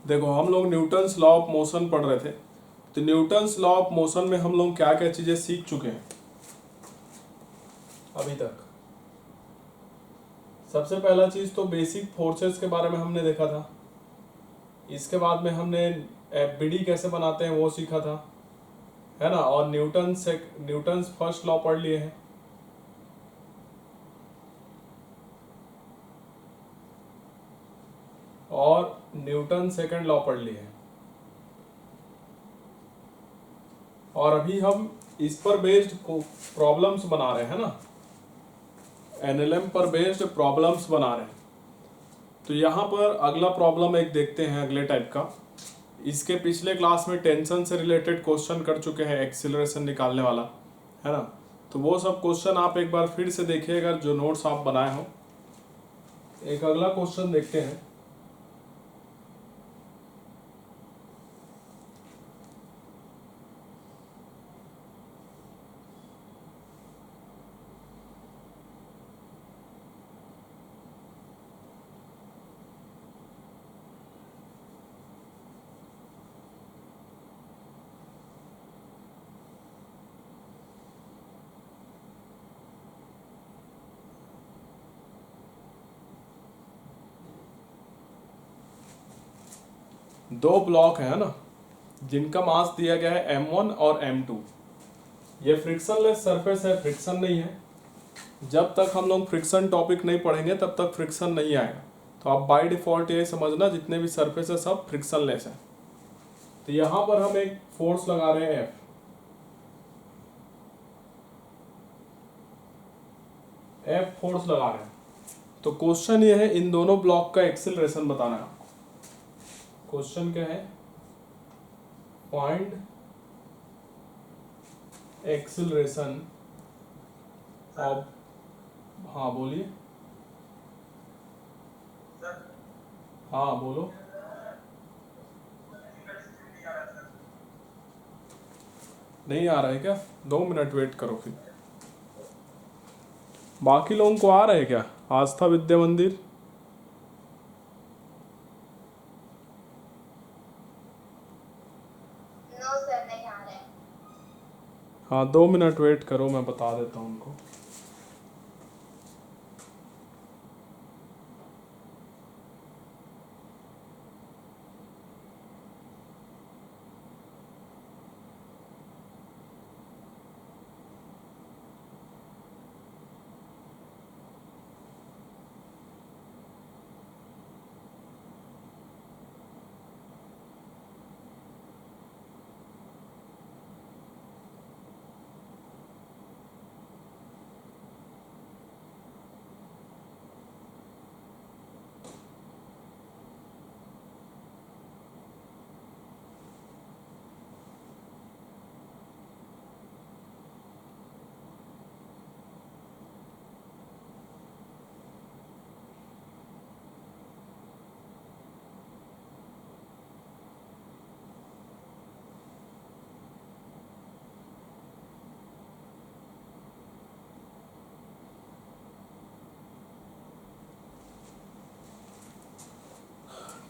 देखो हम लोग न्यूटन्स लॉ ऑफ मोशन पढ़ रहे थे, तो न्यूटन्स लॉ ऑफ मोशन में हम लोग क्या क्या चीजें सीख चुके हैं अभी तक। सबसे पहला चीज तो बेसिक फोर्सेस के बारे में हमने देखा था। इसके बाद में हमने एफबीडी कैसे बनाते हैं वो सीखा था, है ना। और न्यूटन्स फर्स्ट लॉ पढ़ लिए हैं। और न्यूटन सेकंड लॉ पढ़ लिए हैं। और अभी हम इस पर बेस्ड प्रॉब्लम्स बना रहे हैं ना, एनएलएम पर बेस्ड प्रॉब्लम्स बना रहे हैं। तो यहाँ पर अगला प्रॉब्लम एक देखते हैं अगले टाइप का। इसके पिछले क्लास में टेंशन से रिलेटेड क्वेश्चन कर चुके हैं, एक्सीलरेशन निकालने वाला, है ना। तो वो सब क्वेश्चन आप एक बार फिर से देखिएगा जो नोट्स आप बनाए हो। एक अगला क्वेश्चन देखते हैं। दो ब्लॉक है ना, जिनका मास दिया गया है m1 और m2। ये फ्रिक्शनलेस सरफेस है, फ्रिक्शन नहीं है। जब तक हम लोग फ्रिक्शन टॉपिक नहीं पढ़ेंगे तब तक फ्रिक्शन नहीं आएगा। तो आप बाय डिफॉल्ट ये समझना जितने भी सरफेस है सब फ्रिक्शनलेस है। तो यहां पर हम एक फोर्स लगा रहे हैं एफ फोर्स लगा रहे हैं। तो क्वेश्चन ये है इन दोनों ब्लॉक का एक्सेलरेशन बताना है। क्वेश्चन क्या है, फाइंड एक्सेलरेशन ऑफ, हाँ बोलिए, हाँ बोलो। नहीं आ रहा है क्या? 2 मिनट वेट करो फिर। बाकी लोगों को आ रहा है क्या? आस्था विद्या मंदिर, नो सर नहीं आ रहे हैं। हाँ 2 मिनट वेट करो, मैं बता देता हूँ उनको।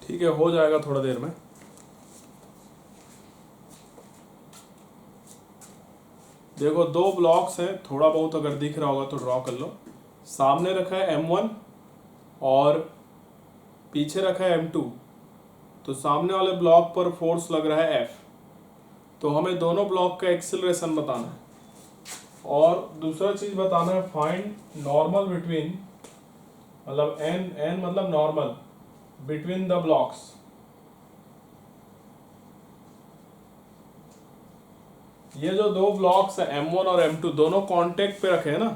ठीक है, हो जाएगा थोड़ा देर में। देखो दो ब्लॉक्स हैं, थोड़ा बहुत अगर दिख रहा होगा तो ड्रॉ कर लो। सामने रखा है m1 और पीछे रखा है m2। तो सामने वाले ब्लॉक पर फोर्स लग रहा है F। तो हमें दोनों ब्लॉक का एक्सेलरेशन बताना है। और दूसरा चीज बताना है फाइंड नॉर्मल बिटवीन, मतलब n मतलब नॉर्मल बिटवीन द ब्लॉक्स। ये जो दो ब्लॉक्स है m1 और m2 दोनों कांटेक्ट पे रखे हैं ना,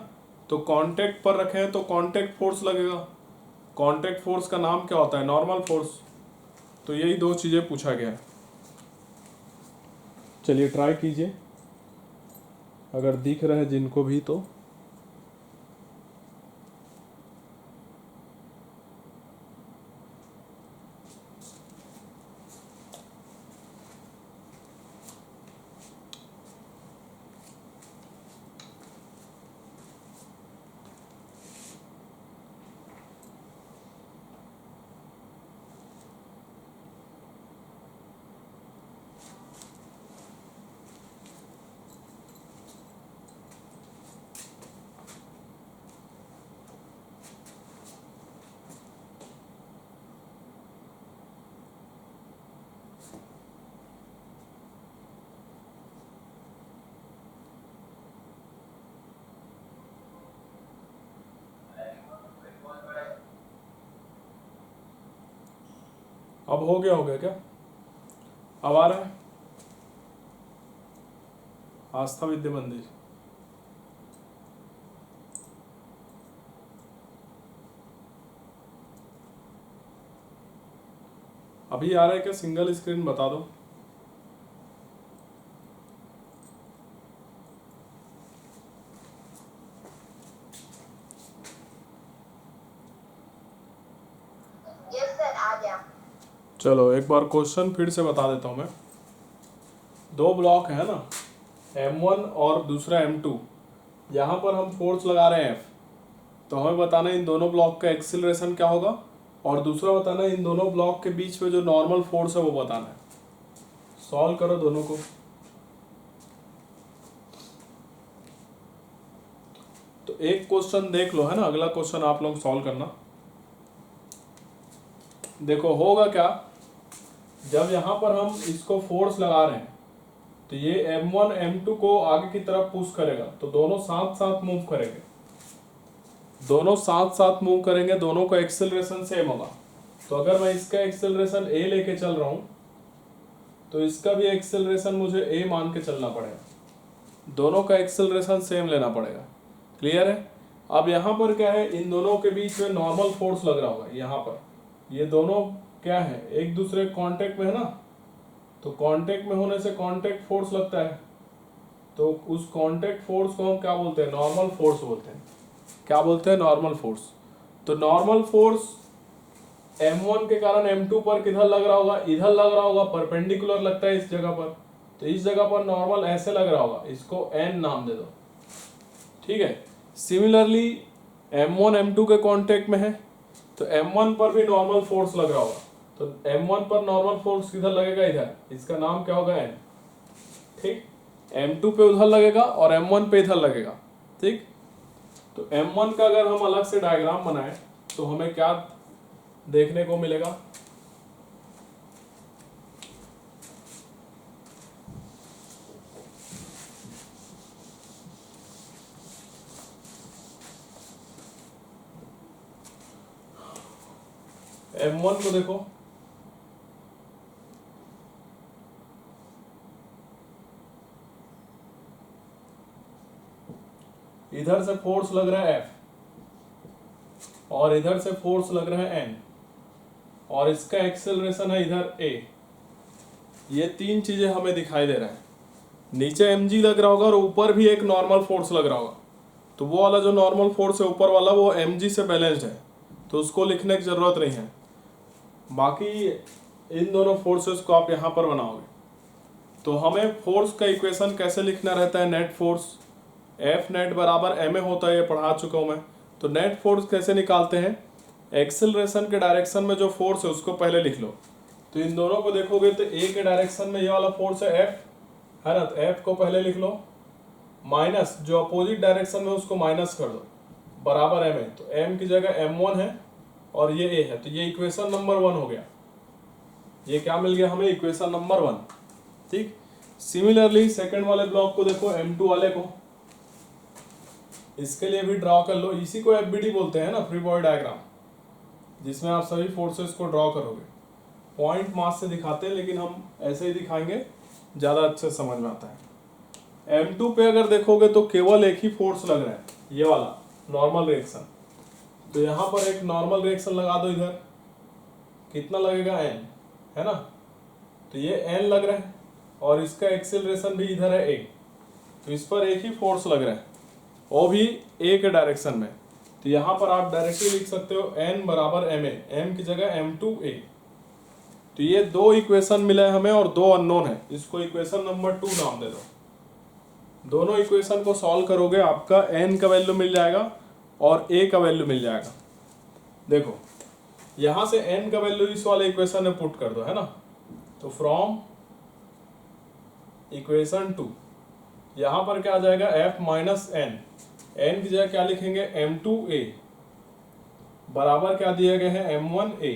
तो कांटेक्ट पर रखे हैं तो कांटेक्ट फोर्स लगेगा। कांटेक्ट फोर्स का नाम क्या होता है? Normal force. तो यही दो चीजें पूछा गया है। चलिए ट्राई कीजिए, अगर दिख रहा है जिनको भी तो। अब हो गया क्या? अब आ रहा है आस्था विद्या मंदिर। अभी आ रहा है क्या? सिंगल स्क्रीन बता दो। यस सर, आ गया। चलो एक बार क्वेश्चन फिर से बता देता हूँ मैं। दो ब्लॉक है ना, M1 और दूसरा M2। यहाँ पर हम फोर्स लगा रहे हैं F, तो हमें बताना है इन दोनों ब्लॉक का एक्सिलरेशन क्या होगा, और दूसरा बताना है इन दोनों ब्लॉक के बीच में जो नॉर्मल फोर्स है वो बताना है। सॉल्व करो दोनों को। तो एक क्वेश्चन देख लो, है ना, अगला क्वेश्चन आप लोग सॉल्व करना। देखो होगा क्या, जब यहाँ पर हम इसको फोर्स लगा रहे हैं तो ये M1 M2 को आगे की तरफ पुश करेगा, तो दोनों साथ साथ मूव करेंगे। दोनों साथ साथ मूव करेंगे, दोनों का एक्सेलरेशन सेम होगा। तो अगर मैं इसका एक्सेलरेशन a लेके चल रहा हूँ तो इसका भी एक्सेलरेशन मुझे a मान के चलना पड़ेगा। दोनों का एक्सेलरेशन सेम लेना पड़ेगा। क्लियर है? अब यहाँ पर क्या है, इन दोनों के बीच में नॉर्मल फोर्स लग रहा होगा। यहाँ पर ये दोनों क्या है, एक दूसरे कांटेक्ट में है ना, तो कांटेक्ट में होने से कांटेक्ट फोर्स लगता है। तो उस कांटेक्ट फोर्स को हम क्या बोलते हैं? नॉर्मल फोर्स बोलते हैं। क्या बोलते हैं? Normal force. तो नॉर्मल फोर्स M1 के कारण M2 पर किधर लग रहा होगा? इधर लग रहा होगा, परपेंडिकुलर लगता है इस जगह पर। तो इस जगह पर नॉर्मल ऐसे लग रहा होगा, इसको N नाम दे दो। ठीक है। सिमिलरली M1 M2 के कांटेक्ट में है, तो M1 पर भी नॉर्मल फोर्स लग रहा होगा। तो M1 पर नॉर्मल फोर्स किधर लगेगा? इधर। इसका नाम क्या होगा? N। ठीक। M2 पे उधर लगेगा और M1 पे इधर लगेगा। ठीक। तो M1 का अगर हम अलग से डायग्राम बनाएं तो हमें क्या देखने को मिलेगा? M1 को देखो, इधर से फोर्स लग रहा है F और इधर से फोर्स लग रहा है N, और इसका एक्सेलरेशन है इधर A। ये तीन चीजें हमें दिखाई दे रहा है। नीचे mg लग रहा होगा और ऊपर भी एक नॉर्मल फोर्स लग रहा होगा। तो वो वाला जो नॉर्मल फोर्स है ऊपर वाला, वो mg से बैलेंस्ड है, तो उसको लिखने की जरूरत नहीं है। बाकी इन दोनों फोर्सेस को आप यहाँ पर बनाओगे तो हमें फोर्स का इक्वेशन कैसे लिखना रहता है? नेट फोर्स F नेट बराबर ma होता है, ये पढ़ा चुका हूँ मैं। तो नेट फोर्स कैसे निकालते हैं? एक्सेलरेशन के डायरेक्शन में जो फोर्स है उसको पहले लिख लो। तो इन दोनों को देखोगे तो A के डायरेक्शन में ये वाला फोर्स है F, है ना, तो F को पहले लिख लो, माइनस जो अपोजिट डायरेक्शन में उसको माइनस कर दो, बराबर ma। तो m की जगह M1 है और ये A है, तो ये इक्वेशन नंबर 1 हो गया। ये क्या मिल गया हमें? Equation number 1। ठीक। सिमिलरली सेकंड वाले ब्लॉक को देखो, M2 वाले को, इसके लिए भी ड्रॉ कर लो। इसी को FBD बोलते हैं ना, फ्री बॉडी डायग्राम, जिसमें आप सभी फोर्सेस को ड्रॉ करोगे। पॉइंट मास से दिखाते हैं लेकिन हम ऐसे ही दिखाएंगे, ज़्यादा अच्छे समझ में आता है। M2 पे अगर देखोगे तो केवल एक ही फोर्स लग रहा है, ये वाला नॉर्मल रिएक्शन। तो यहाँ पर एक नॉर्मल रिएक्शन लगा दो इधर, कितना लगेगा? N, है ना। तो ये N लग रहा है और इसका एक्सेलरेशन भी इधर है A, तो इस पर एक ही फोर्स लग रहा है, वो भी A के डायरेक्शन में। तो यहाँ पर आप डायरेक्टली लिख सकते हो N बराबर ma, M की जगह M2A। तो ये दो इक्वेशन मिला है हमें और दो अननोन है, इसको इक्वेशन नंबर 2 नाम दे दो। दोनों इक्वेशन को सॉल्व करोगे आपका N का वैल्यू मिल जाएगा और A का वैल्यू मिल जाएगा। देखो यहाँ से N का वैल्यू इस वाले इक्वेशन में पुट कर दो, है ना। तो फ्रॉम इक्वेशन 2 यहाँ पर क्या आ जाएगा? F माइनस N, N की जगह क्या लिखेंगे? M2A बराबर क्या दिए गए हैं? M1A।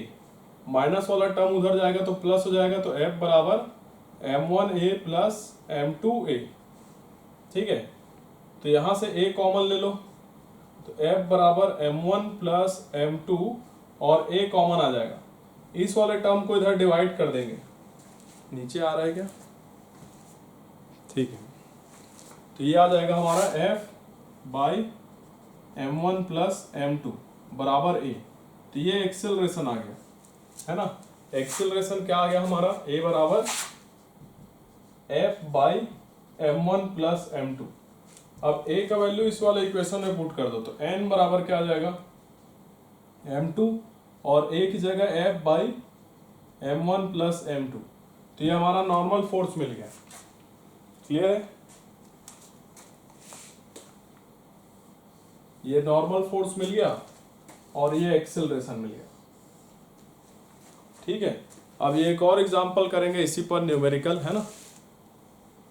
माइनस वाला टर्म उधर जाएगा तो प्लस हो जाएगा, तो F बराबर M1A प्लस M2A। ठीक है। तो यहाँ से A कॉमन ले लो, तो F बराबर M1 प्लस M2 और A कॉमन आ जाएगा, इस वाले टर्म को इधर डिवाइड कर देंगे, नीचे आ रहा है क्या, ठीक है। तो ये आ जाएगा हमारा f by m1 plus m2 बराबर a। तो ये एक्सेलरेशन आ गया है ना। एक्सेलरेशन क्या आ गया हमारा, a बराबर f by m1 plus m2। अब a का वैल्यू इस वाले इक्वेशन में पुट कर दो, तो n बराबर क्या आ जाएगा m2 और a की जगह f by m1 plus m2। तो ये हमारा नॉर्मल फोर्स मिल गया। क्लियर है, ये नॉर्मल फोर्स मिल गया और ये एक्सेलरेशन मिल गया। ठीक है, अब ये एक और एग्जांपल करेंगे इसी पर, न्यूमेरिकल है ना।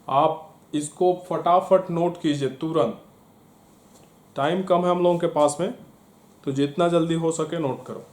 आप इसको फटाफट नोट कीजिए तुरंत, टाइम कम है हम लोगों के पास में, तो जितना जल्दी हो सके नोट करो।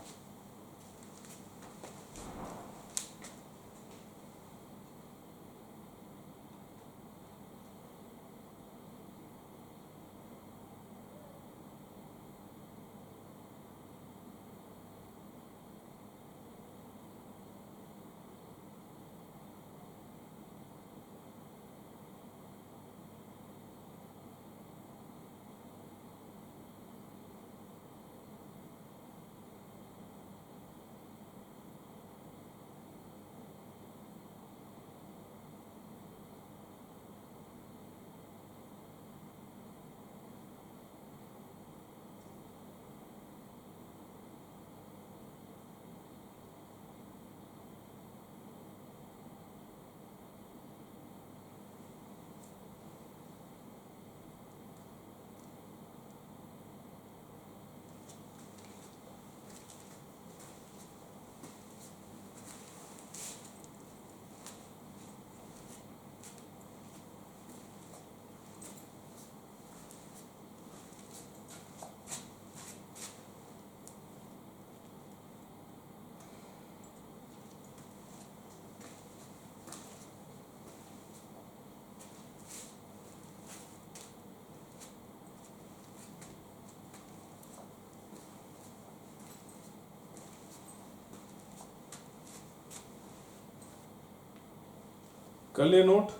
कर लिए नोट।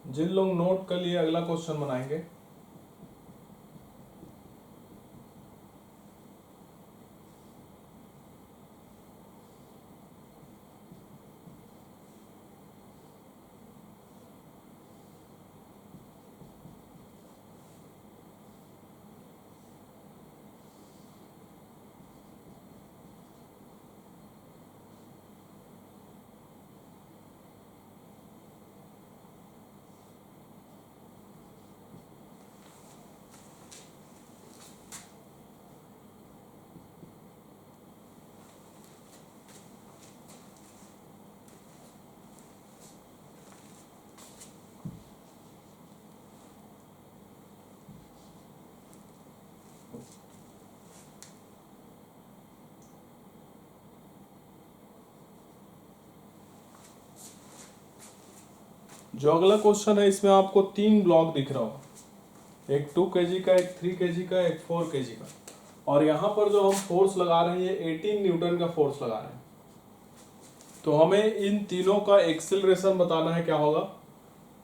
जिन लोग नोट कर लिए अगला क्वेश्चन बनाएंगे। जो अगला क्वेश्चन है इसमें आपको 3 ब्लॉक दिख रहा होगा, एक 2 kg का, एक 3 kg का, एक 4 kg का। और यहाँ पर जो हम फोर्स लगा रहे हैं ये 18 न्यूटन का फोर्स लगा रहे हैं। तो हमें इन तीनों का एक्सेलरेशन बताना है क्या होगा,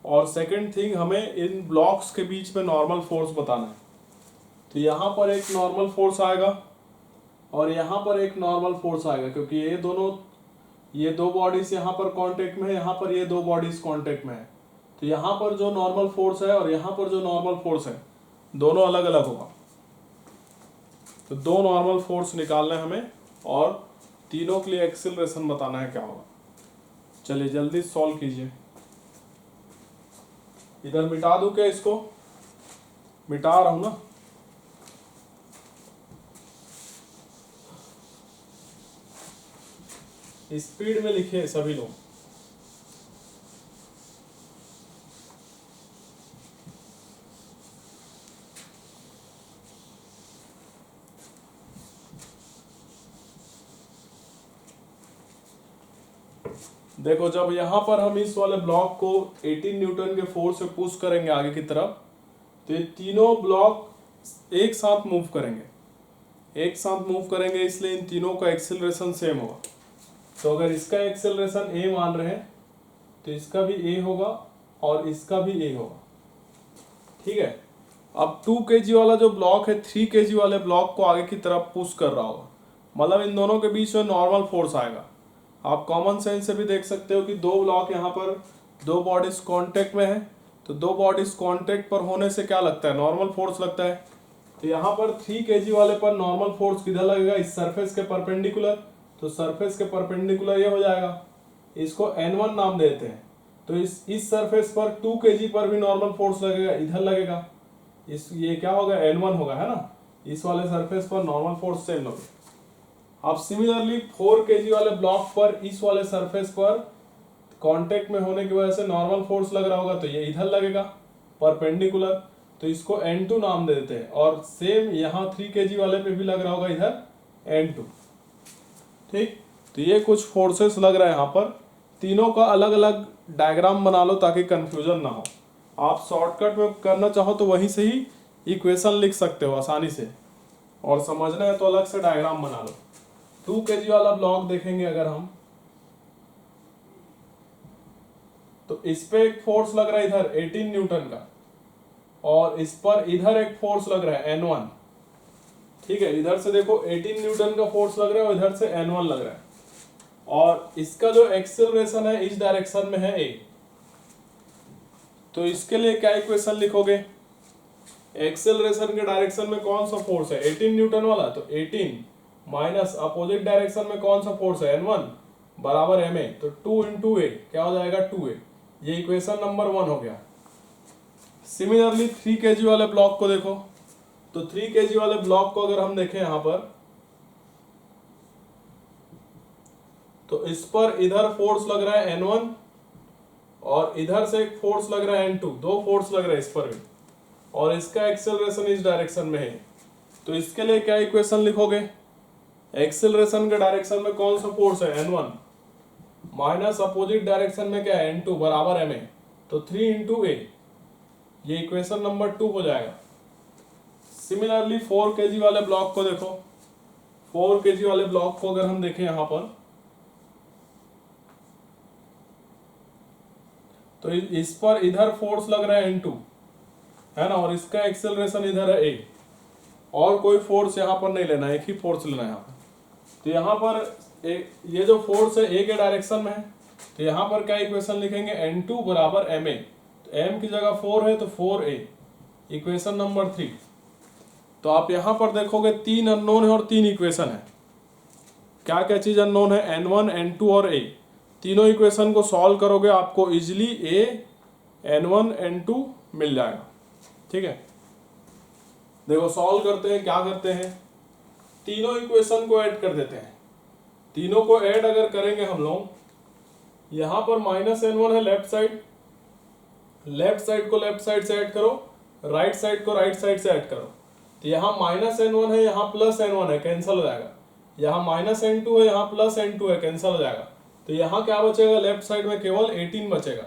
और सेकंड थिंग हमें इन ब्लॉक्स के बीच में नॉर्मल फोर्स बताना है। तो यहाँ पर एक नॉर्मल फोर्स आएगा और यहाँ पर एक नॉर्मल फोर्स आएगा, क्योंकि ये दो बॉडीज यहाँ पर कांटेक्ट में है, यहाँ पर ये दो बॉडीज कांटेक्ट में है। तो यहाँ पर जो नॉर्मल फोर्स है और यहाँ पर जो नॉर्मल फोर्स है दोनों अलग अलग होगा। तो दो नॉर्मल फोर्स निकालना है हमें और तीनों के लिए एक्सेलरेशन बताना है क्या होगा। चलिए जल्दी सॉल्व कीजिए। इधर मिटा दूं क्या, इसको मिटा रहा हूं ना। स्पीड में लिखे सभी लोग। देखो जब यहाँ पर हम इस वाले ब्लॉक को 18 न्यूटन के फोर्स से पुश करेंगे आगे की तरफ, तो ये तीनों ब्लॉक एक साथ मूव करेंगे, इसलिए इन तीनों का एक्सेलरेशन सेम होगा। तो अगर इसका एक्सेलरेशन ए मान रहे हैं तो इसका भी ए होगा और इसका भी ए होगा। ठीक है, अब 2 kg वाला जो ब्लॉक है 3 kg वाले ब्लॉक को आगे की तरफ पुश कर रहा होगा, मतलब इन दोनों के बीच में नॉर्मल फोर्स आएगा। आप कॉमन सेंस से भी देख सकते हो कि दो ब्लॉक यहाँ पर, दो बॉडीज कांटेक्ट में है, तो दो बॉडीज कांटेक्ट पर होने से क्या लगता है, नॉर्मल फोर्स लगता है। तो यहाँ पर 3 kg वाले पर नॉर्मल फोर्स किधर लगेगा, इस सरफेस के परपेंडिकुलर, तो सरफेस के परपेंडिकुलर ये हो जाएगा, इसको N1 नाम देते हैं। तो इस सरफेस पर 2 kg पर भी नॉर्मल फोर्स लगेगा, इधर लगेगा, इस ये क्या होगा, N1 होगा, है ना। इस वाले सरफेस पर नॉर्मल फोर्स सेम होगा। अब सिमिलरली 4 kg वाले ब्लॉक पर इस वाले सरफेस पर कांटेक्ट में होने की वजह से नॉर्मल फोर्स लग रहा होगा, तो ये इधर लगेगा परपेंडिकुलर, तो इसको N2 नाम दे देते हैं। और सेम यहाँ 3 kg वाले पे भी लग रहा होगा इधर N2। ठीक, तो ये कुछ फोर्सेस लग रहा है यहाँ पर। तीनों का अलग अलग डायग्राम बना लो ताकि कंफ्यूजन ना हो। आप शॉर्टकट में करना चाहो तो वहीं से ही इक्वेशन लिख सकते हो आसानी से, और समझना है तो अलग से डायग्राम बना लो। 2 kg वाला ब्लॉक देखेंगे अगर हम, तो इस पे एक फोर्स लग रहा है इधर 18 न्यूटन का, और इस पर इधर एक फोर्स लग रहा है N1। ठीक है, इधर से देखो 18 न्यूटन का फोर्स लग रहा है और इधर से N1 लग रहा है, और इसका जो एक्सेलरेशन है इस डायरेक्शन में है A। तो इसके लिए क्या इक्वेशन लिखोगे, एक्सेलरेशन के डायरेक्शन में कौन सा फोर्स है, 18 न्यूटन वाला, तो 18 माइनस अपोजिट डायरेक्शन में कौन सा फोर्स है, N1 बराबर ma, तो 2 इंटू ए क्या हो जाएगा, 2a। ये इक्वेशन नंबर 1 हो गया। सिमिलरली 3 kg वाले ब्लॉक को देखो, तो 3 kg वाले ब्लॉक को अगर हम देखें यहाँ पर, तो इस पर इधर फोर्स लग रहा है N1 और इधर से एक फोर्स लग रहा है N2, दो फोर्स लग रहा है इस पर भी, और इसका एक्सेलरेशन इस डायरेक्शन में है। तो इसके लिए क्या इक्वेशन लिखोगे, एक्सेलरेशन के डायरेक्शन में कौन सा फोर्स है, N1 माइनस अपोजिट डायरेक्शन में क्या है, N2 बराबर ma, तो 3 इंटू ए, ये इक्वेशन नंबर 2 हो जाएगा। सिमिलरली 4 kg वाले ब्लॉक को देखो, 4 kg वाले ब्लॉक को अगर हम देखें यहाँ पर, तो इस पर इधर फोर्स लग रहा है N2, है ना, और इसका एक्सेलरेशन इधर है a, और कोई फोर्स यहाँ पर नहीं लेना, एक ही फोर्स लेना है यहाँ पर। तो यहाँ पर ये जो फोर्स है a के डायरेक्शन में है, तो यहाँ पर क्या इक्वेशन लिखेंगे, N2 बराबर ma, तो m की जगह 4 है तो 4a, इक्वेशन नंबर 3। तो आप यहाँ पर देखोगे 3 अननोन है और 3 इक्वेशन है। क्या क्या चीज अननोन है, N1 N2 और a। तीनों इक्वेशन को सॉल्व करोगे आपको इजिली a N1 N2 मिल जाएगा। ठीक है, देखो सॉल्व करते हैं, क्या करते हैं, तीनों इक्वेशन को ऐड कर देते हैं। तीनों को ऐड अगर करेंगे हम लोग, यहाँ पर माइनस N1 है लेफ्ट साइड को लेफ्ट साइड से ऐड करो, राइट साइड को राइट साइड से ऐड करो। तो यहाँ माइनस N1 है, यहाँ प्लस N1 है, कैंसिल हो जाएगा। यहाँ माइनस N2 है, यहाँ प्लस N2 है, कैंसिल हो जाएगा। तो यहाँ क्या बचेगा, लेफ्ट साइड में केवल 18 बचेगा।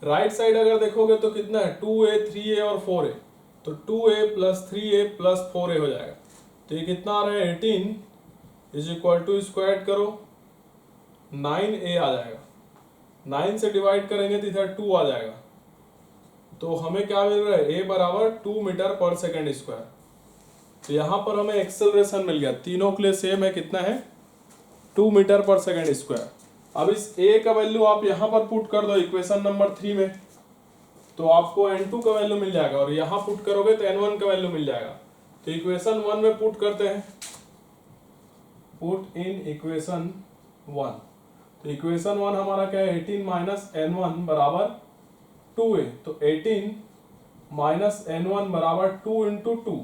राइट साइड अगर देखोगे तो कितना है, 2a 3a और 4a, तो 2a plus 3a plus 4a हो जाएगा। तो ये कितना आ रहा है, 18 इज इक्वल टू, इसको ऐड करो 9a आ जाएगा। 9 से डिवाइड करेंगे तो इधर 2 आ जाएगा। तो हमें क्या मिल रहा है, a बराबर 2 मीटर पर सेकेंड स्क्वायर। तो यहाँ पर हमें एक्सेलरेशन मिल गया, तीनों के लिए सेम है, कितना है, 2 मीटर पर सेकेंड स्क्वायर। अब इस a का वैल्यू आप यहाँ पर पुट कर दो इक्वेशन नंबर 3 में, तो आपको N2 का वैल्यू मिल जाएगा, और यहाँ पुट करोगे तो N1 का वैल्यू मिल जाएगा। तो इक्वेशन 1 में पुट करते हैं, पुट इन इक्वेशन 1। तो इक्वेशन 1 हमारा क्या है, 18 माइनस N1 बराबर 2a, तो 18 माइनस N1 बराबर 2 इंटू 2,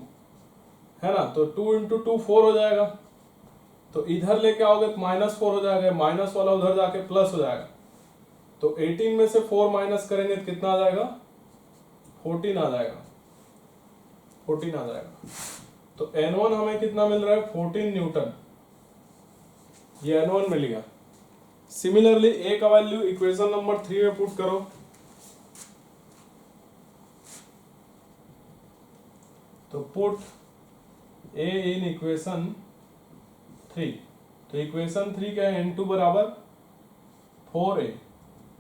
है ना, तो 2 इंटू 2 4 हो जाएगा। तो इधर लेके आओगे तो माइनस 4 हो जाएगा, माइनस वाला उधर जाके प्लस हो जाएगा। तो 18 में से 4 माइनस करेंगे तो कितना आ जाएगा, 14 आ जाएगा, 14 आ जाएगा। तो N1 हमें कितना मिल रहा है, 14 न्यूटन, ये N1 मिल गया। सिमिलरली ए का वैल्यू इक्वेशन नंबर 3 में पुट करो। तो पुट ए इन इक्वेशन 3। तो इक्वेशन 3 क्या है, n2 बराबर 4a।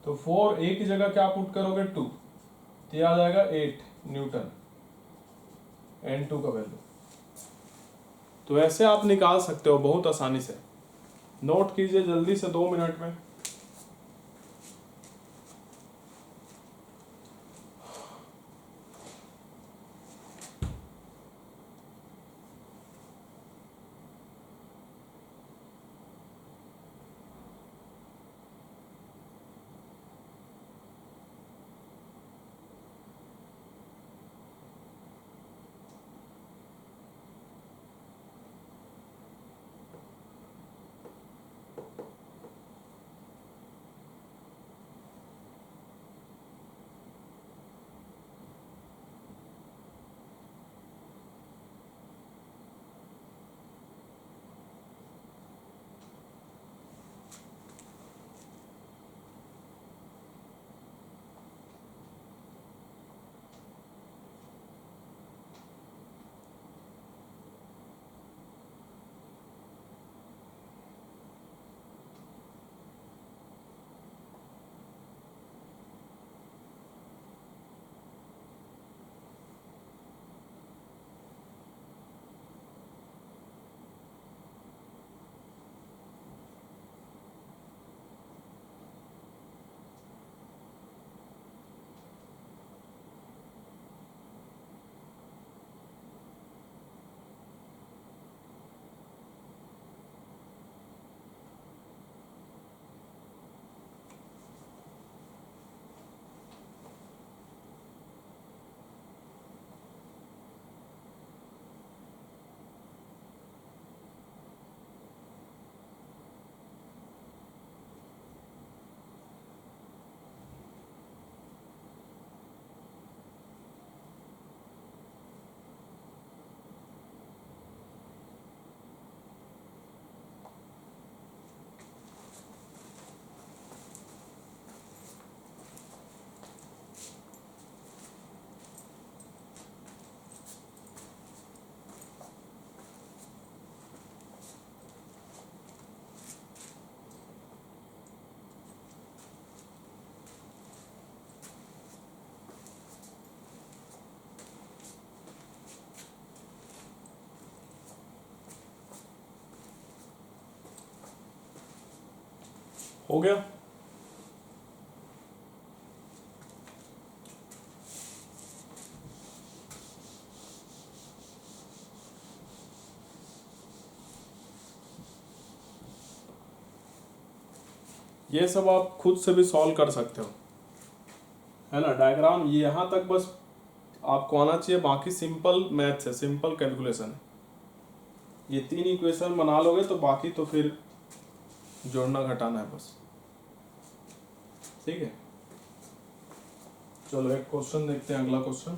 तो 4a की जगह क्या पुट करोगे 2, तो ये आ जाएगा 8 न्यूटन n2 का वैल्यू। तो ऐसे आप निकाल सकते हो बहुत आसानी से। नोट कीजिए जल्दी से 2 मिनट में। हो गया। ये सब आप खुद से भी सॉल्व कर सकते हो, है ना। डायग्राम ये यहाँ तक बस आपको आना चाहिए, बाकी सिंपल मैथ्स है, सिंपल कैलकुलेशन है। ये 3 इक्वेशन बना लोगे तो बाकी तो फिर जोड़ना घटाना है बस, ठीक है। चलो एक क्वेश्चन देखते हैं, अगला क्वेश्चन।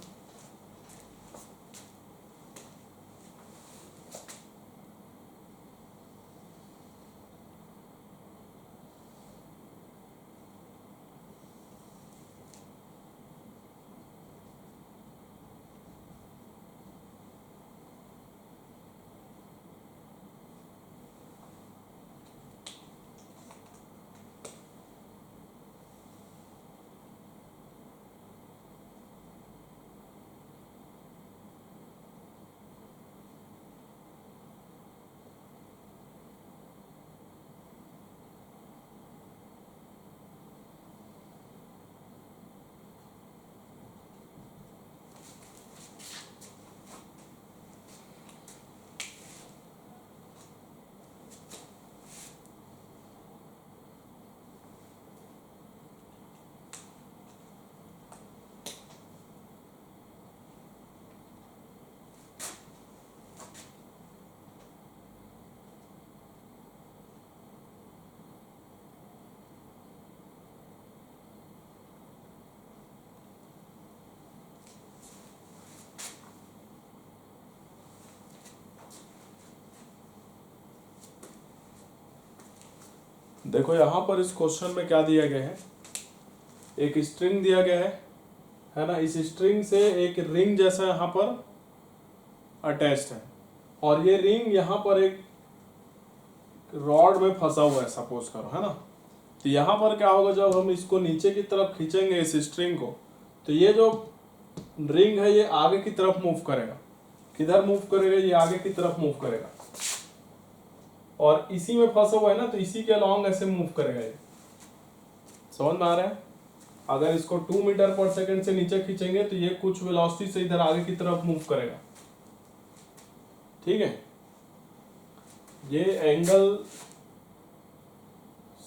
देखो यहाँ पर इस क्वेश्चन में क्या दिया गया है, एक स्ट्रिंग दिया गया है ना। इस स्ट्रिंग से एक रिंग जैसा यहाँ पर अटैच्ड है, और ये रिंग यहाँ पर एक रॉड में फंसा हुआ है सपोज करो, है ना। तो यहाँ पर क्या होगा, जब हम इसको नीचे की तरफ खींचेंगे इस स्ट्रिंग को, तो ये जो रिंग है ये आगे की तरफ मूव करेगा। किधर मूव करेगा, ये आगे की तरफ मूव करेगा, और इसी में फंसा हुआ है ना, तो इसी के अलॉन्ग ऐसे मूव करेगा ये। समझ में आ रहा है। अगर इसको 2 मीटर पर सेकंड से नीचे खींचेंगे तो ये कुछ वेलोसिटी से इधर आगे की तरफ मूव करेगा, ठीक है। ये एंगल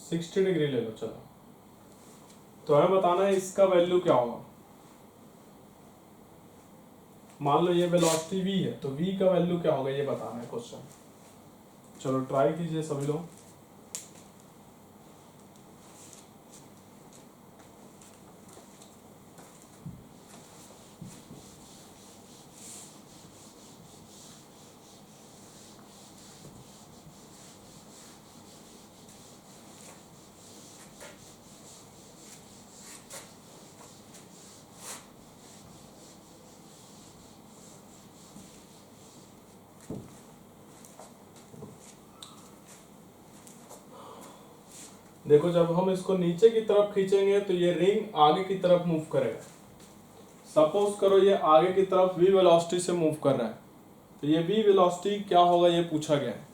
60 डिग्री ले लो, चलो। तो हमें बताना है इसका वैल्यू क्या होगा। मान लो ये वेलोसिटी v है, तो v का वैल्यू क्या होगा ये बताना है क्वेश्चन। चलो ट्राई कीजिए सभी लोग। देखो जब हम इसको नीचे की तरफ खींचेंगे तो ये रिंग आगे की तरफ मूव करेगा। सपोज करो ये आगे की तरफ v वेलोसिटी से मूव कर रहा है, तो ये v वेलोसिटी क्या होगा ये पूछा गया है।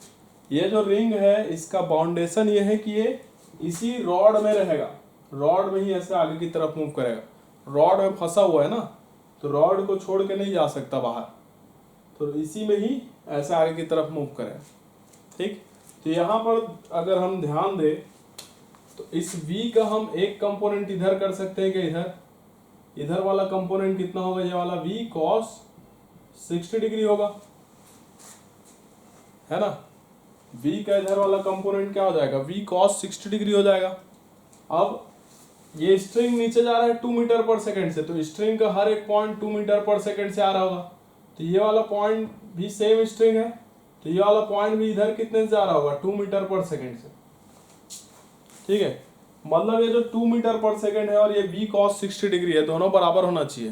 ये जो रिंग है इसका बाउंडेशन ये है कि ये इसी रॉड में रहेगा, रॉड में ही ऐसे आगे की तरफ मूव करेगा। रॉड में फंसा हुआ है ना, तो रॉड को छोड़ के नहीं जा सकता बाहर, तो इसी में ही ऐसे आगे की तरफ मूव करेगा, ठीक। तो यहाँ पर अगर हम ध्यान दें तो इस v का हम एक कंपोनेंट इधर कर सकते हैं कि इधर वाला कंपोनेंट कितना होगा, ये वाला v cos 60 डिग्री होगा, है ना। v का इधर वाला कंपोनेंट क्या हो जाएगा, v cos 60 डिग्री हो जाएगा। अब ये स्ट्रिंग नीचे जा रहा है 2 मीटर पर सेकंड से, तो स्ट्रिंग का हर एक पॉइंट 2 मीटर पर सेकंड से आ रहा होगा, तो ये वाला पॉइंट भी सेम स्ट्रिंग है, तो ये वाला पॉइंट भी इधर कितने से जा रहा होगा, 2 मीटर पर सेकंड से, ठीक है। मतलब ये जो 2 मीटर पर सेकंड है और ये v cos 60 डिग्री है, दोनों बराबर होना चाहिए,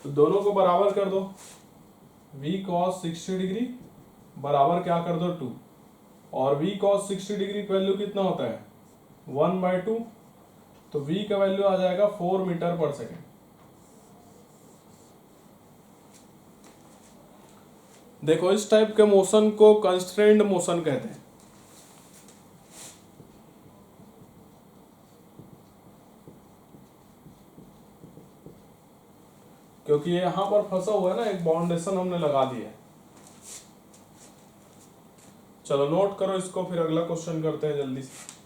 तो दोनों को बराबर कर दो। v cos 60 डिग्री बराबर क्या कर दो 2, और v cos 60 डिग्री का वैल्यू कितना होता है 1/2, तो v का वैल्यू आ जाएगा 4 मीटर पर सेकंड। देखो इस टाइप के मोशन को कंस्ट्रेंड मोशन कहते हैं, क्योंकि ये यहां पर फंसा हुआ है ना, एक बाउंडेशन हमने लगा दिया है। चलो नोट करो इसको, फिर अगला क्वेश्चन करते हैं जल्दी से।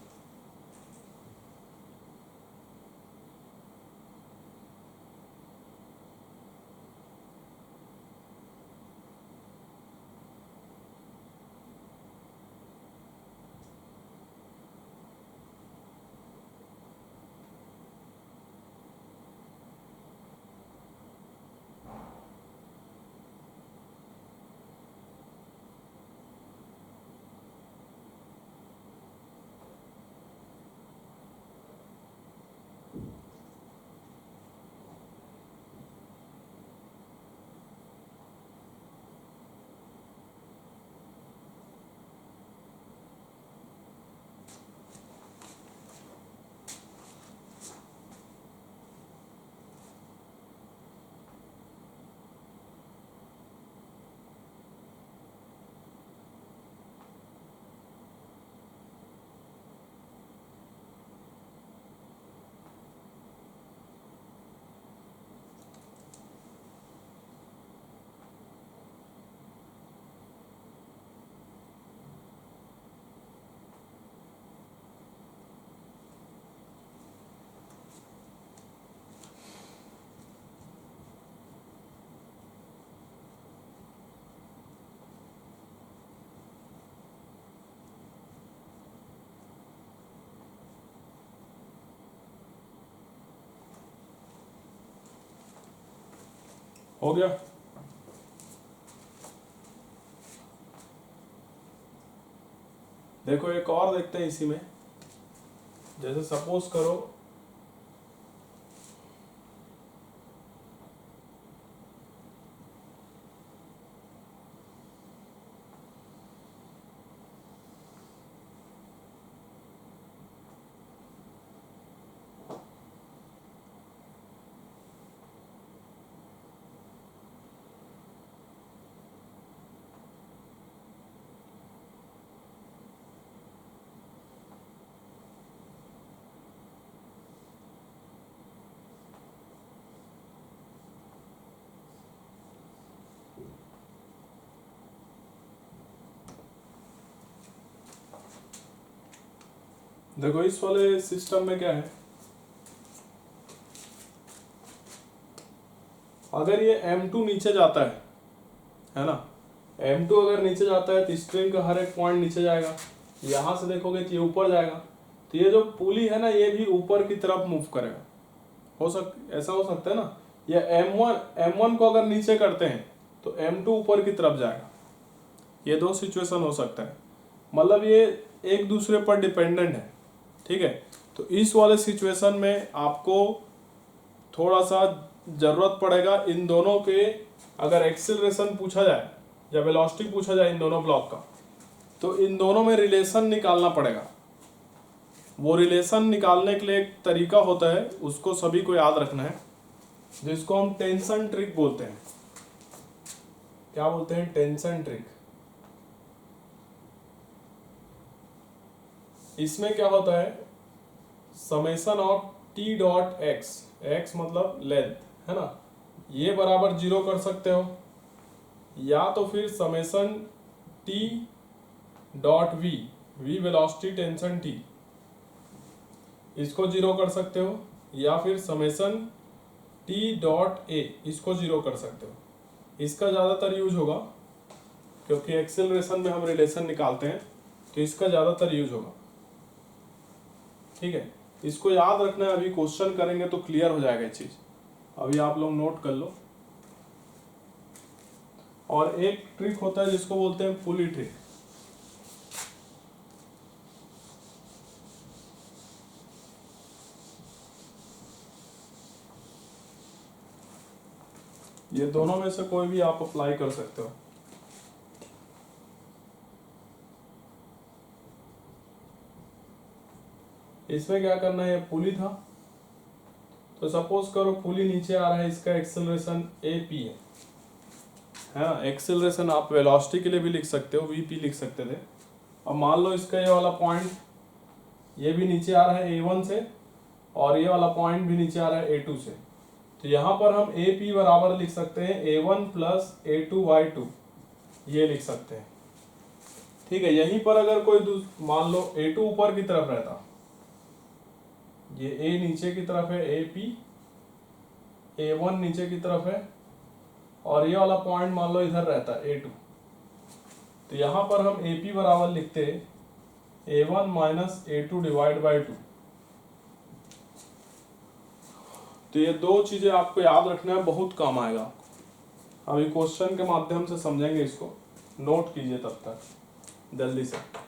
हो गया। देखो एक और देखते हैं इसी में। जैसे सपोज करो देखो इस वाले सिस्टम में क्या है, अगर ये M2 नीचे जाता है ना, M2 अगर नीचे जाता है तो स्ट्रिंग का हर एक पॉइंट नीचे जाएगा, यहां से देखोगे तो ये ऊपर जाएगा, तो ये जो पुली है ना ये भी ऊपर की तरफ मूव करेगा। ऐसा हो सकता है ना, या M1 को अगर नीचे करते हैं तो M2 ऊपर की तरफ जाएगा। ये दो सिचुएशन हो सकता है, मतलब ये एक दूसरे पर डिपेंडेंट है, ठीक है। तो इस वाले सिचुएशन में आपको थोड़ा सा जरूरत पड़ेगा इन दोनों के, अगर एक्सेलरेशन पूछा जाए या वेलोसिटी पूछा जाए इन दोनों ब्लॉक का, तो इन दोनों में रिलेशन निकालना पड़ेगा। वो रिलेशन निकालने के लिए एक तरीका होता है, उसको सभी को याद रखना है, जिसको हम टेंशन ट्रिक बोलते हैं। क्या बोलते हैं? Tension trick. इसमें क्या होता है, summation of T dot x, x मतलब लेंथ है ना, ये बराबर 0 कर सकते हो, या तो फिर summation T dot V, V velocity tension T, इसको 0 कर सकते हो, या फिर समेशन टी डॉट ए, इसको 0 कर सकते हो। इसका ज़्यादातर यूज होगा क्योंकि एक्सेलरेशन में हम रिलेशन निकालते हैं, तो इसका ज़्यादातर यूज होगा, ठीक है। इसको याद रखना है, अभी क्वेश्चन करेंगे तो क्लियर हो जाएगा ये चीज़, अभी आप लोग नोट कर लो। और एक ट्रिक होता है जिसको बोलते हैं पुली ट्रिक। ये दोनों में से कोई भी आप अप्लाई कर सकते हो। इसमें क्या करना है, पुली था तो सपोज करो पुली नीचे आ रहा है, इसका एक्सेलरेशन AP है ना। एक्सेलरेशन आप वेलोसिटी के लिए भी लिख सकते हो, VP लिख सकते थे। अब मान लो इसका ये वाला पॉइंट ये भी नीचे आ रहा है A1 से, और ये वाला पॉइंट भी नीचे आ रहा है A2 से, तो यहाँ पर हम AP बराबर लिख सकते हैं A1 प्लस A2/2, ये लिख सकते हैं, ठीक है। यहीं पर अगर कोई मान लो A2 ऊपर की तरफ रहता, ये A नीचे की तरफ है AP, A1 नीचे की तरफ है, और ये वाला पॉइंट मान लो इधर रहता A2, तो यहाँ पर हम AP बराबर लिखते A1 minus A2 divide by 2। तो ये दो चीजें आपको याद रखना है, बहुत काम आएगा। अभी क्वेश्चन के माध्यम से समझेंगे इसको, नोट कीजिए तब तक जल्दी से।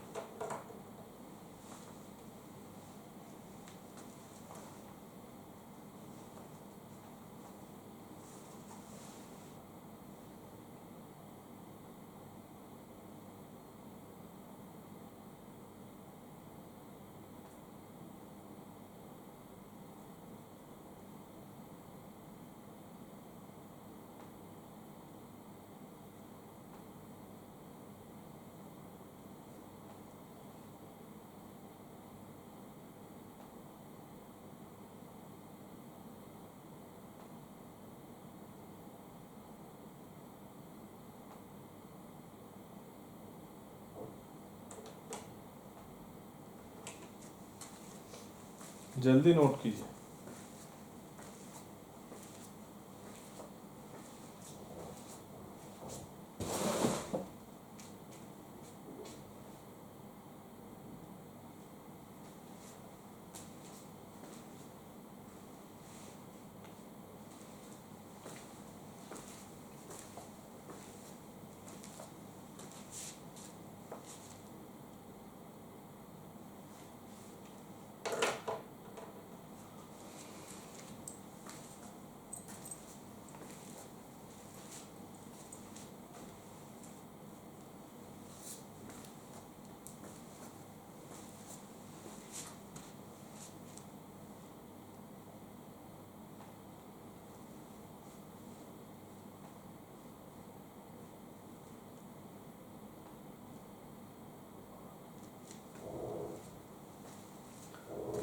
जल्दी नोट कीजिए।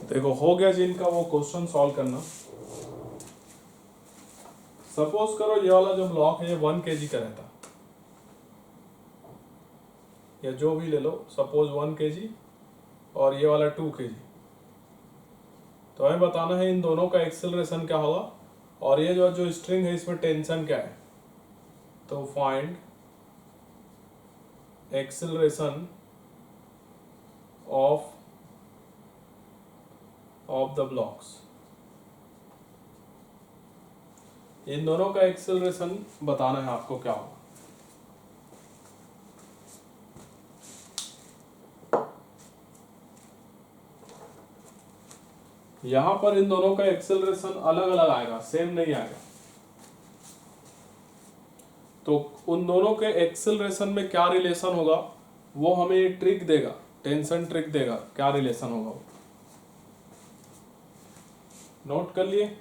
देखो हो गया जिनका वो क्वेश्चन सॉल्व करना। सपोज करो ये वाला जो ब्लॉक है ये 1 kg का रहता, या जो भी ले लो, सपोज 1 kg और ये वाला 2 kg। तो हमें बताना है इन दोनों का एक्सेलरेशन क्या होगा, और ये जो स्ट्रिंग है इसमें टेंशन क्या है। तो find acceleration of the blocks. इन दोनों का एक्सेलरेशन बताना है आपको क्या होगा। यहां पर इन दोनों का एक्सेलरेशन अलग अलग आएगा, सेम नहीं आएगा। तो उन दोनों के एक्सेलरेशन में क्या रिलेशन होगा वो हमें एक ट्रिक देगा, टेंशन ट्रिक देगा, क्या रिलेशन होगा वो नोट कर लिए।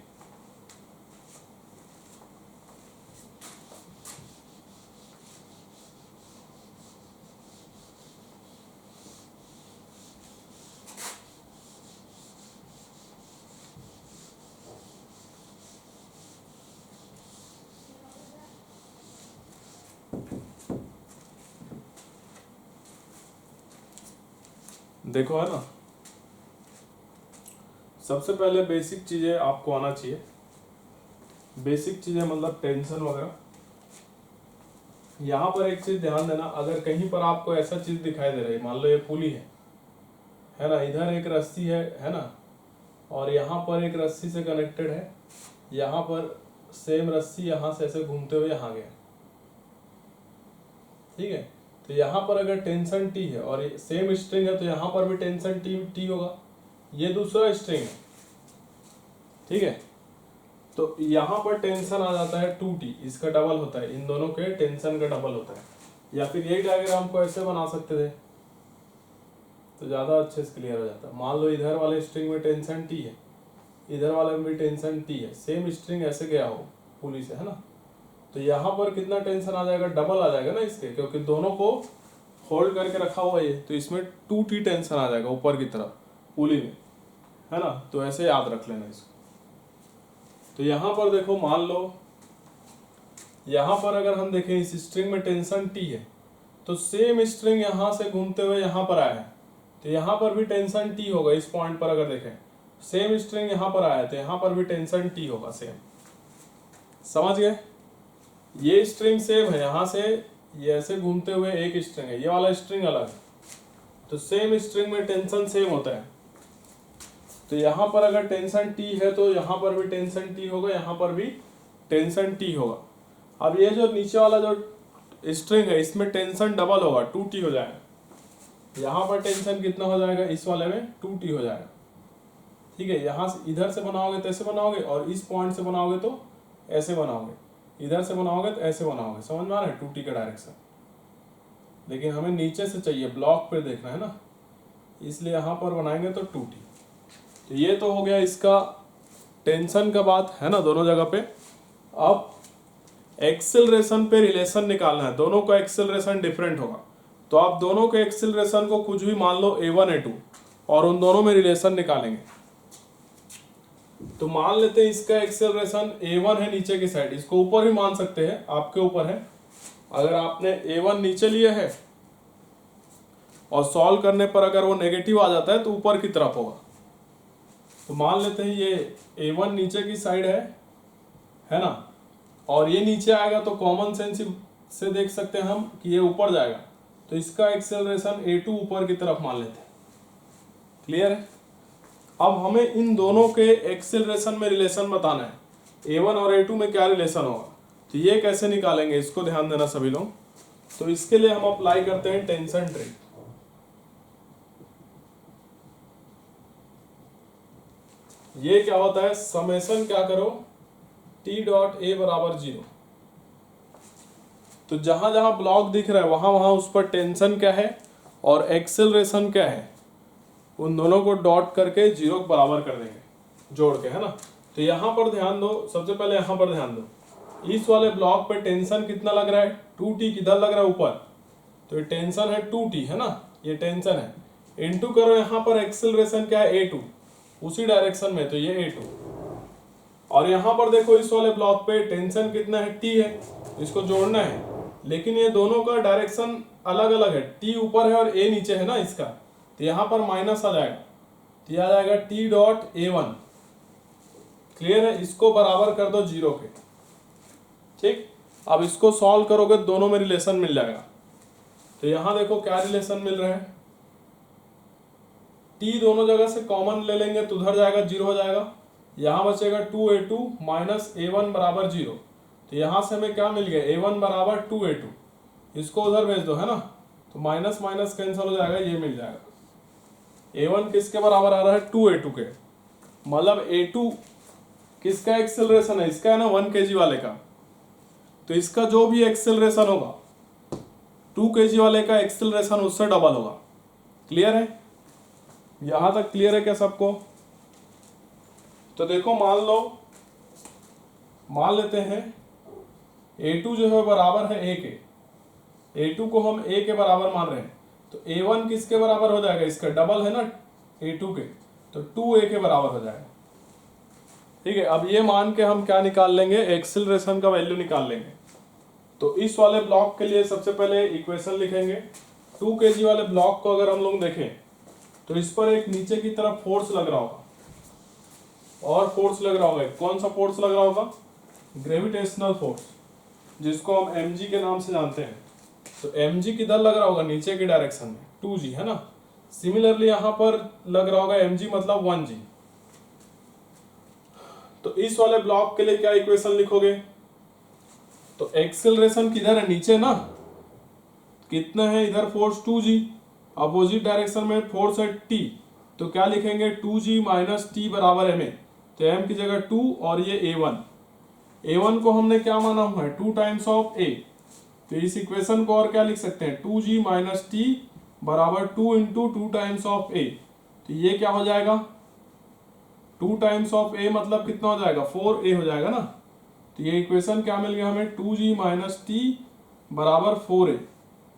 देखो है ना, सबसे पहले बेसिक चीजें आपको आना चाहिए। बेसिक चीजें मतलब टेंशन वगैरह। यहाँ पर एक चीज ध्यान देना, अगर कहीं पर आपको ऐसा चीज दिखाई दे रही है, मान लो ये पुली है ना, इधर एक रस्सी है ना, और यहाँ पर एक रस्सी से कनेक्टेड है, यहाँ पर सेम रस्सी यहाँ से ऐसे घूमते हुए यहाँ गया, ठीक है। तो यहाँ पर अगर टेंशन टी है और सेम स्ट्रिंग है तो यहाँ पर भी टेंशन टी होगा। ये दूसरा स्ट्रिंग है, ठीक है। तो यहाँ पर टेंशन आ जाता है 2T, इसका डबल होता है, इन दोनों के टेंशन का डबल होता है। या फिर यही डायग्राम को ऐसे बना सकते थे तो ज़्यादा अच्छे से क्लियर हो जाता है। मान लो इधर वाले स्ट्रिंग में टेंशन T है, इधर वाले में भी टेंशन T है, सेम स्ट्रिंग ऐसे गया हो पुली से, है ना। तो यहाँ पर कितना टेंशन आ जाएगा, डबल आ जाएगा ना इसके, क्योंकि दोनों को होल्ड करके रखा हुआ है। तो इसमें 2T टेंशन आ जाएगा ऊपर की तरफ पुली में, है ना। तो ऐसे याद रख लेना इसको। तो यहाँ पर देखो, मान लो यहाँ पर अगर हम देखें इस स्ट्रिंग में टेंशन T है, तो सेम स्ट्रिंग यहाँ से घूमते हुए यहाँ पर आया है, तो यहाँ पर भी टेंशन T होगा। इस पॉइंट पर अगर देखें सेम स्ट्रिंग यहाँ पर आया है तो यहाँ पर भी टेंशन T होगा सेम। समझ गए? ये स्ट्रिंग सेम है, यहाँ से ये ऐसे घूमते हुए एक स्ट्रिंग है, ये वाला स्ट्रिंग अलग है, तो सेम स्ट्रिंग में टेंशन सेम होता है। तो यहाँ पर अगर टेंशन T है तो यहाँ पर भी टेंशन T होगा, यहाँ पर भी टेंशन T होगा। अब ये जो नीचे वाला जो स्ट्रिंग है इसमें टेंशन डबल होगा, 2T हो जाएगा। यहाँ पर टेंशन कितना हो जाएगा, इस वाले में 2T हो जाएगा, ठीक है। यहाँ से इधर से बनाओगे तो ऐसे बनाओगे, और इस पॉइंट से बनाओगे तो ऐसे बनाओगे, इधर से बनाओगे तो ऐसे बनाओगे। समझ में आ रहा है 2T का डायरेक्शन। लेकिन हमें नीचे से चाहिए, ब्लॉक पे देखना है ना, इसलिए यहाँ पर बनाएंगे तो 2T। तो ये तो हो गया इसका टेंशन का बात, है ना, दोनों जगह पे। अब एक्सेलरेशन पे रिलेशन निकालना है, दोनों का एक्सेलरेशन डिफरेंट होगा। तो आप दोनों के एक्सेलरेशन को कुछ भी मान लो A1 A2 और उन दोनों में रिलेशन निकालेंगे। तो मान लेते हैं इसका एक्सेलरेशन A1 है नीचे की साइड, इसको ऊपर भी मान सकते हैं, आपके ऊपर है। अगर आपने A1 नीचे लिया है और सॉल्व करने पर अगर वो नेगेटिव आ जाता है तो ऊपर की तरफ होगा। तो मान लेते हैं ये A1 नीचे की साइड है ना, और ये नीचे आएगा तो कॉमन सेंस से देख सकते हैं हम कि ये ऊपर जाएगा, तो इसका एक्सेलरेशन A2 ऊपर की तरफ मान लेते हैं। क्लियर है? अब हमें इन दोनों के एक्सेलरेशन में रिलेशन बताना है, A1 और A2 में क्या रिलेशन होगा। तो ये कैसे निकालेंगे, इसको ध्यान देना सभी लोग। तो इसके लिए हम अप्लाई करते हैं टेंशन ट्रिक। ये क्या होता है, समेशन क्या करो, T डॉट A बराबर 0। तो जहां जहां ब्लॉक दिख रहा है वहां वहां उस पर टेंशन क्या है और एक्सेलरेशन क्या है, उन दोनों को डॉट करके 0 के बराबर कर देंगे जोड़ के, है ना। तो यहाँ पर ध्यान दो, सबसे पहले यहाँ पर ध्यान दो, इस वाले ब्लॉक पे टेंशन कितना लग रहा है, 2T किधर लग रहा है, ऊपर। तो ये टेंशन है 2T, है ना, ये टेंशन है। इनटू करो यहाँ पर एक्सेलरेशन क्या है, A2। उसी डायरेक्शन में, तो ये A2। और यहाँ पर देखो इस वाले ब्लॉक पे टेंशन कितना है, T है, इसको जोड़ना है, लेकिन ये दोनों का डायरेक्शन अलग अलग है, T ऊपर है और A नीचे है ना इसका, तो यहाँ पर माइनस आ जाएगा, तो यह आ जाएगा T डॉट A1। क्लियर है, इसको बराबर कर दो 0 के। ठीक, अब इसको सॉल्व करोगे दोनों में रिलेशन मिल जाएगा। तो यहाँ देखो क्या रिलेशन मिल रहा है, T दोनों जगह से कॉमन ले लेंगे तो उधर जाएगा 0 हो जाएगा, यहाँ बचेगा 2A2 माइनस A1 बराबर 0। तो यहाँ से हमें क्या मिल गया, A1 बराबर 2A2, इसको उधर भेज दो है ना, तो माइनस माइनस कैंसिल हो जाएगा, ये मिल जाएगा। A1 किसके बराबर आ रहा है, 2A2 के, मतलब A2 किसका एक्सेलरेशन है, इसका है ना 1 kg वाले का, तो इसका जो भी एक्सेलरेशन होगा 2 kg वाले का एक्सेलरेशन उससे डबल होगा। क्लियर है, यहां तक क्लियर है क्या सबको? तो देखो मान लेते हैं A2 जो है बराबर है A के, A2 को हम A के बराबर मान रहे हैं, तो A1 किसके बराबर हो जाएगा, इसका डबल है ना A2 के, तो 2A के बराबर हो जाएगा। ठीक है, अब ये मान के हम क्या निकाल लेंगे, एक्सेलरेशन का वैल्यू निकाल लेंगे। तो इस वाले ब्लॉक के लिए सबसे पहले इक्वेशन लिखेंगे। 2 kg वाले ब्लॉक को अगर हम लोग देखें तो इस पर एक नीचे की तरफ फोर्स लग रहा होगा, और फोर्स लग रहा होगा, कौन सा फोर्स लग रहा होगा, ग्रेविटेशनल फोर्स, जिसको हम mg के नाम से जानते हैं। तो mg किधर लग रहा होगा, नीचे की डायरेक्शन में, 2g है ना। सिमिलरली यहाँ पर लग रहा होगा mg मतलब 1g। तो इस वाले ब्लॉक के लिए क्या इक्वेशन लिखोगे, तो एक्सेलरेशन किधर है, नीचे ना, कितना है इधर फोर्स 2g, अपोजिट डायरेक्शन में फोर्स है t, तो क्या लिखेंगे 2g माइनस टी बराबर m। तो m की जगह 2 और ये A1 को हमने क्या माना हुआ है, 2 टाइम्स ऑफ a, तो इस इक्वेशन को और क्या लिख सकते हैं, 2g माइनस टी बराबर 2 इंटू 2 टाइम्स ऑफ a। तो ये क्या हो जाएगा, 2 टाइम्स ऑफ a मतलब कितना हो जाएगा, 4a हो जाएगा ना। तो ये इक्वेशन क्या मिल गया हमें, 2g माइनस टी बराबर 4a।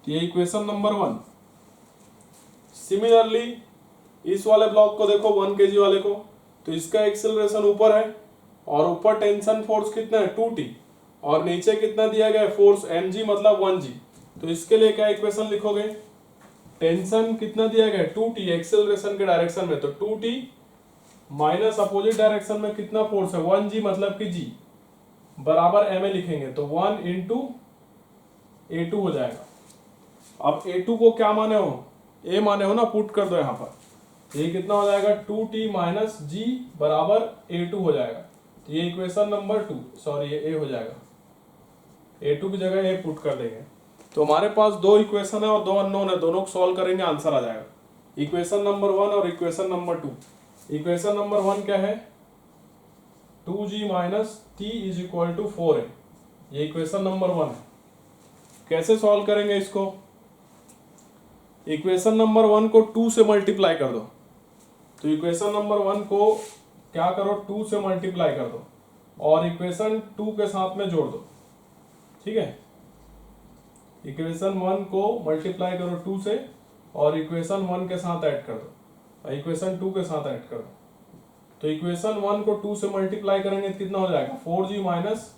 तो ये इक्वेशन नंबर 1। सिमिलरली इस वाले ब्लॉक को देखो 1 kg वाले को, तो इसका एक्सेलरेशन ऊपर है और ऊपर टेंशन फोर्स कितना है 2t, और नीचे कितना दिया गया है फोर्स mg मतलब 1g। तो इसके लिए क्या इक्वेशन लिखोगे, टेंशन कितना दिया गया है 2t एक्सेलरेशन के डायरेक्शन में, तो 2t माइनस अपोजिट डायरेक्शन में कितना फोर्स है 1g मतलब कि g बराबर ma लिखेंगे, तो 1 इंटू A2 हो जाएगा। अब A2 को क्या माने हो, a माने हो ना, पुट कर दो यहाँ पर, ये कितना हो जाएगा 2t माइनस जी बराबर A2 हो जाएगा। तो ये इक्वेशन नंबर 2, सॉरी ये a हो जाएगा, A2 की जगह a पुट कर देंगे। तो हमारे पास 2 इक्वेशन है और 2 अननोन है, दोनों को सॉल्व करेंगे आंसर आ जाएगा। इक्वेशन नंबर 1 और इक्वेशन नंबर 2। इक्वेशन नंबर 1 क्या है, 2g minus T is equal to 4a, ये इक्वेशन नंबर 1 है। कैसे सॉल्व करेंगे इसको, इक्वेशन नंबर 1 को 2 से मल्टीप्लाई कर दो, तो इक्वेशन नंबर 1 को क्या करो 2 से मल्टीप्लाई कर दो और इक्वेशन 2 के साथ में जोड़ दो। ठीक है, इक्वेशन 1 को मल्टीप्लाई करो 2 से और इक्वेशन 1 के साथ ऐड कर दो और इक्वेशन 2 के साथ ऐड कर दो। तो इक्वेशन 1 को 2 से मल्टीप्लाई करेंगे तो कितना हो जाएगा 4g माइनस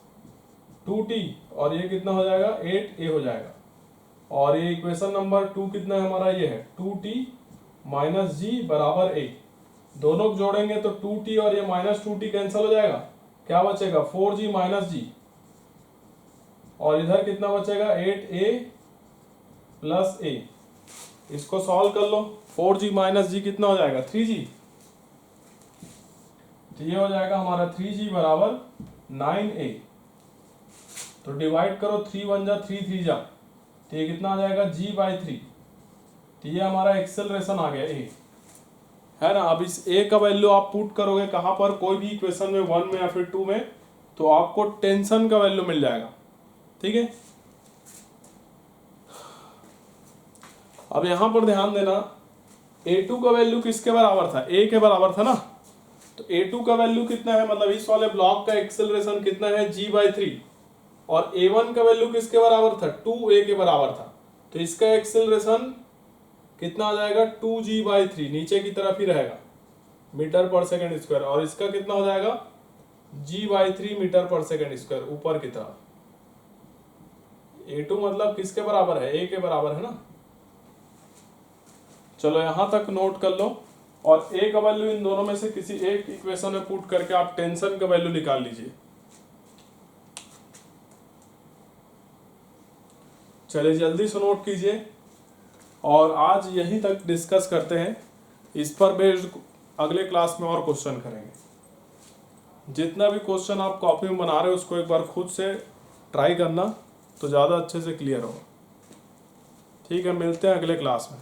2t, और ये कितना हो जाएगा 8a हो जाएगा। और ये इक्वेशन नंबर 2 कितना है हमारा, ये है 2t माइनस जी बराबर a। दोनों को जोड़ेंगे तो 2t और ये माइनस 2t कैंसिल हो जाएगा, क्या बचेगा 4g माइनस जी, और इधर कितना बचेगा 8a प्लस a। इसको सॉल्व कर लो, 4g माइनस जी कितना हो जाएगा 3g, तो ये हो जाएगा हमारा 3g बराबर 9a। तो डिवाइड करो 3 1 जा 3 3 जा, तो ये कितना आ जाएगा g/3। तो ये हमारा एक्सेलरेशन आ गया a, है ना। अब इस a का वैल्यू आप पुट करोगे कहाँ पर, कोई भी इक्वेशन में 1 में या फिर 2 में, तो आपको टेंशन का वैल्यू मिल जाएगा। ठीक है, अब यहां पर ध्यान देना A2 का वैल्यू किसके बराबर था, a के बराबर था ना। तो A2 का वैल्यू कितना है, मतलब इस वाले ब्लॉक का एक्सेलरेशन कितना है g/3, और A1 का वैल्यू किसके बराबर था 2a के बराबर था। तो इसका एक्सेलरेशन कितना आ जाएगा 2g/3, नीचे की तरफ ही रहेगा। मीटर पर सेकंड स्क्वायर, और इसका कितना हो जाएगा g/3 मीटर पर सेकंड स्क्वायर ऊपर की तरफ। a2 मतलब किसके बराबर है, a के बराबर है ना। चलो यहां तक नोट कर लो, और a का वैल्यू इन दोनों में से किसी एक इक्वेशन में पुट करके आप टेंशन का वैल्यू निकाल लीजिए। चलिए जल्दी से नोट कीजिए, और आज यहीं तक डिस्कस करते हैं। इस पर बेस्ड अगले क्लास में और क्वेश्चन करेंगे। जितना भी क्वेश्चन आप कॉपी में बना रहे हो उसको एक बार खुद से ट्राई करना, तो ज़्यादा अच्छे से क्लियर होगा। ठीक है, मिलते हैं अगले क्लास में।